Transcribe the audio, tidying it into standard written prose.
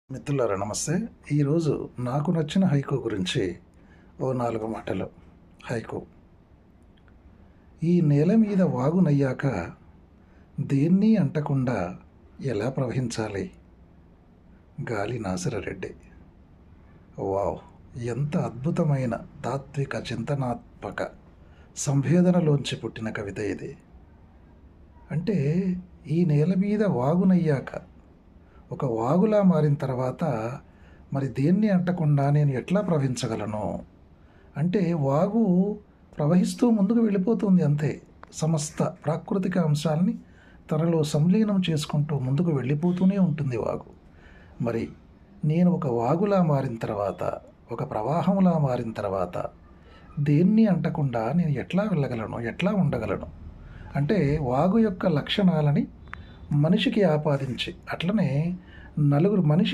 మిత్రులారా నమస్తే. ఈరోజు నాకు నచ్చిన హైకు గురించి ఓ 4 మాటలు. హైకు: ఈ నేల మీద వాగునయ్యాక దేన్నీ అంటకుండా ఎలా ప్రవహించాలి? గాలి నాసిరెడ్డి. వావ్! ఎంత అద్భుతమైన తాత్విక చింతనాత్మక సంవేదనలోంచి పుట్టిన కవిత ఇది. అంటే ఈ నేల మీద వాగునయ్యాక, ఒక వాగులా మారిన తర్వాత మరి దేన్ని అంటకుండా నేను ఎట్లా ప్రవహించగలను? అంటే వాగు ప్రవహిస్తూ ముందుకు వెళ్ళిపోతుంది అంతే. సమస్త ప్రాకృతిక అంశాలని తనలో సంలీనం చేసుకుంటూ ముందుకు వెళ్ళిపోతూనే ఉంటుంది వాగు. మరి నేను ఒక వాగులా మారిన తర్వాత, ఒక ప్రవాహంలా మారిన తర్వాత దేన్ని అంటకుండా నేను ఎట్లా వెళ్ళగలను, ఎట్లా ఉండగలను? అంటే వాగు యొక్క లక్షణాలని మనిషికి ఆపాదించి, అట్లనే మనిషి